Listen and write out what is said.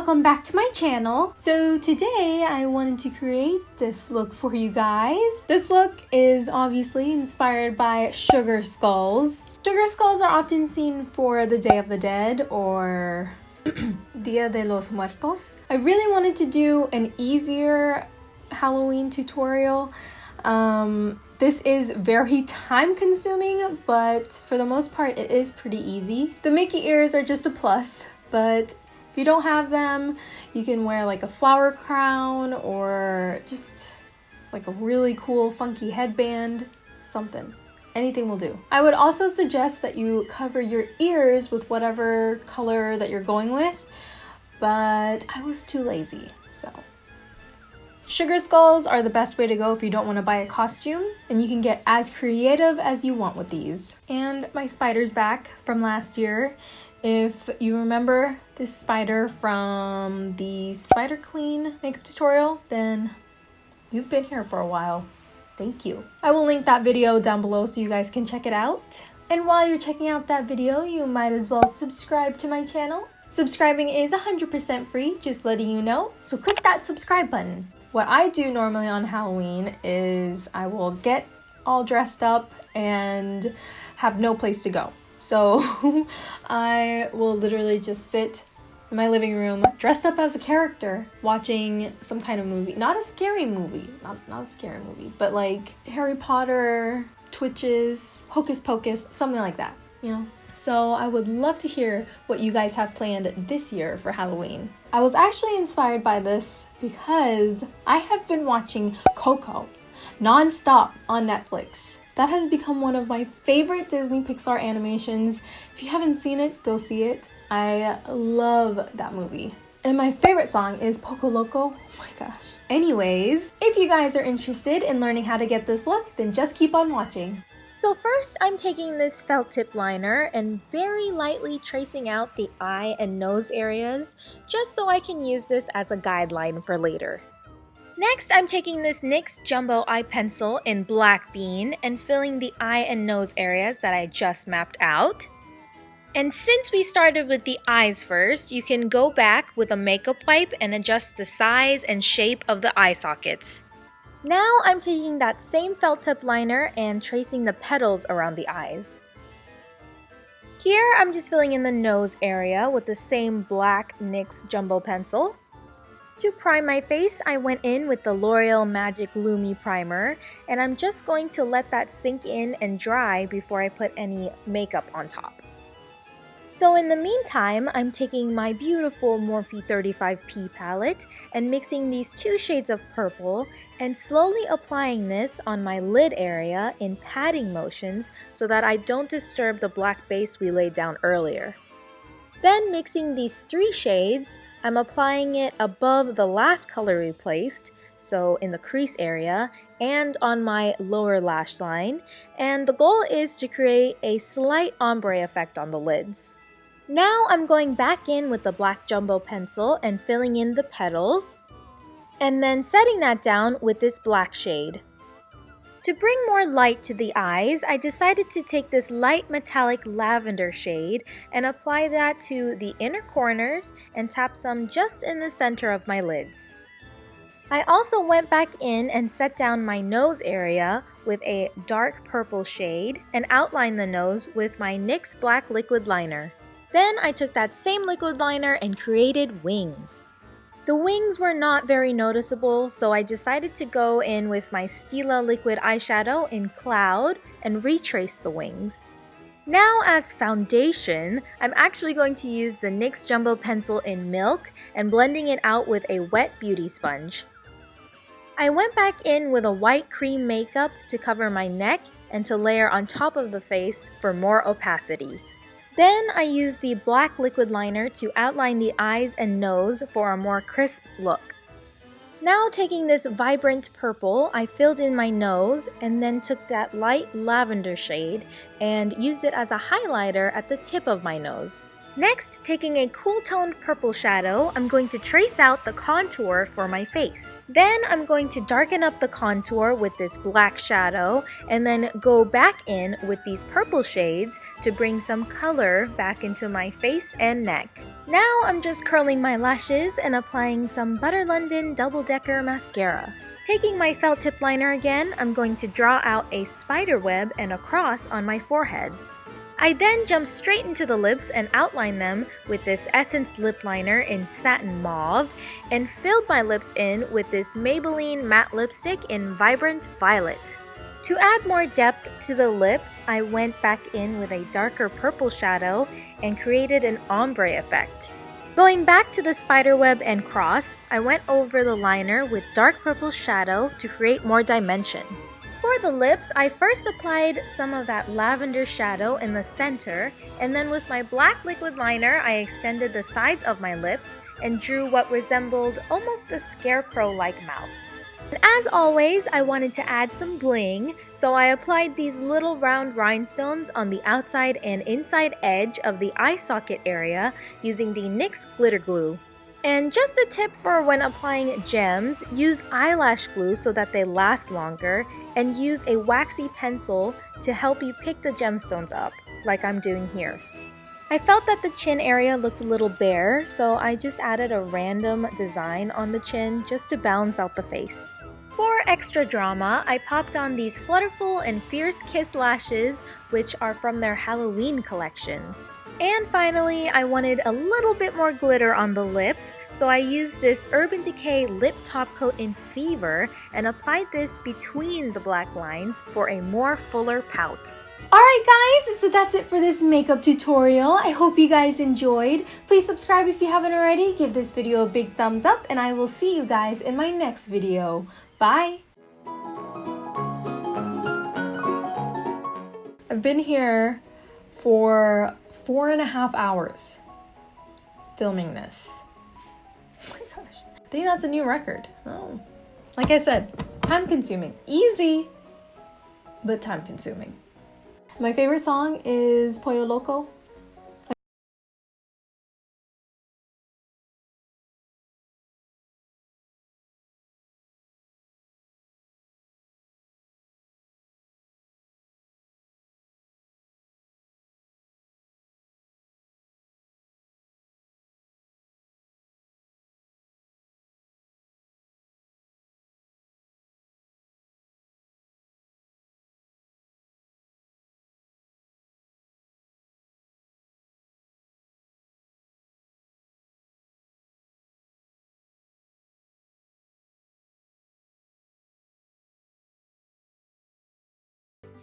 welcome back to my channel. So today I wanted to create this look for you guys. This look is obviously inspired by sugar skulls. Sugar skulls are often seen for the Day of the Dead or Dia de los Muertos. I really wanted to do an easier Halloween tutorial. This is very time consuming, but for the most part it is pretty easy. The Mickey ears are just a plus, but if you don't have them, you can wear like a flower crown or just like a really cool funky headband, something. Anything will do. I would also suggest that you cover your ears with whatever color that you're going with, but I was too lazy, so. Sugar skulls are the best way to go if you don't want to buy a costume, and you can get as creative as you want with these. And my spider's back from last year. If you remember this spider from the Spider Queen makeup tutorial, then you've been here for a while. Thank you. I will link that video down below so you guys can check it out. And while you're checking out that video, you might as well subscribe to my channel. Subscribing is 100% free, just letting you know. So click that subscribe button. What I do normally on Halloween is I will get all dressed up and have no place to go. So I will literally just sit in my living room dressed up as a character watching some kind of movie. Not a scary movie, not a scary movie, but like Harry Potter, Twitches, Hocus Pocus, something like that, you know? So I would love to hear what you guys have planned this year for Halloween. I was actually inspired by this because I have been watching Poco non-stop on Netflix. That has become one of my favorite Disney Pixar animations. If you haven't seen it, go see it. I love that movie. And my favorite song is Poco Loco. Oh my gosh. Anyways, if you guys are interested in learning how to get this look, then just keep on watching. So first, I'm taking this felt tip liner and very lightly tracing out the eye and nose areas, just so I can use this as a guideline for later. Next, I'm taking this NYX Jumbo Eye Pencil in Black Bean and filling the eye and nose areas that I just mapped out. And since we started with the eyes first, you can go back with a makeup wipe and adjust the size and shape of the eye sockets. Now I'm taking that same felt tip liner and tracing the petals around the eyes. Here, I'm just filling in the nose area with the same black NYX Jumbo pencil. To prime my face, I went in with the L'Oreal Magic Lumi Primer, and I'm just going to let that sink in and dry before I put any makeup on top. So in the meantime, I'm taking my beautiful Morphe 35P palette and mixing these two shades of purple and slowly applying this on my lid area in patting motions so that I don't disturb the black base we laid down earlier. Then mixing these three shades, I'm applying it above the last color we placed, so in the crease area, and on my lower lash line, and the goal is to create a slight ombre effect on the lids. Now I'm going back in with the black jumbo pencil and filling in the petals, and then setting that down with this black shade. To bring more light to the eyes, I decided to take this light metallic lavender shade and apply that to the inner corners and tap some just in the center of my lids. I also went back in and set down my nose area with a dark purple shade and outlined the nose with my NYX black liquid liner. Then I took that same liquid liner and created wings. The wings were not very noticeable, so I decided to go in with my Stila liquid eyeshadow in Cloud and retrace the wings. Now as foundation, I'm actually going to use the NYX Jumbo Pencil in Milk and blending it out with a wet beauty sponge. I went back in with a white cream makeup to cover my neck and to layer on top of the face for more opacity. Then I used the black liquid liner to outline the eyes and nose for a more crisp look. Now taking this vibrant purple, I filled in my nose and then took that light lavender shade and used it as a highlighter at the tip of my nose. Next, taking a cool toned purple shadow, I'm going to trace out the contour for my face. Then I'm going to darken up the contour with this black shadow and then go back in with these purple shades to bring some color back into my face and neck. Now I'm just curling my lashes and applying some Butter London Double Decker mascara. Taking my felt tip liner again, I'm going to draw out a spider web and a cross on my forehead. I then jump straight into the lips and outline them with this Essence lip liner in satin mauve and filled my lips in with this Maybelline matte lipstick in vibrant violet. To add more depth to the lips, I went back in with a darker purple shadow and created an ombre effect. Going back to the spiderweb and cross, I went over the liner with dark purple shadow to create more dimension. For the lips, I first applied some of that lavender shadow in the center, and then with my black liquid liner, I extended the sides of my lips and drew what resembled almost a scarecrow-like mouth. And as always, I wanted to add some bling, so I applied these little round rhinestones on the outside and inside edge of the eye socket area using the NYX glitter glue. And just a tip for when applying gems, use eyelash glue so that they last longer, and use a waxy pencil to help you pick the gemstones up, like I'm doing here. I felt that the chin area looked a little bare, so I just added a random design on the chin just to balance out the face. For extra drama, I popped on these Flutterful and Fierce Kiss lashes, which are from their Halloween collection. And finally, I wanted a little bit more glitter on the lips, so I used this Urban Decay Lip Top Coat in Fever and applied this between the black lines for a more fuller pout. Alright guys, so that's it for this makeup tutorial. I hope you guys enjoyed. Please subscribe if you haven't already, give this video a big thumbs up, and I will see you guys in my next video. Bye! I've been here for 4.5 hours filming this. Oh my gosh. I think that's a new record. Oh. Like I said, time consuming. Easy, but time consuming. My favorite song is Pollo Loco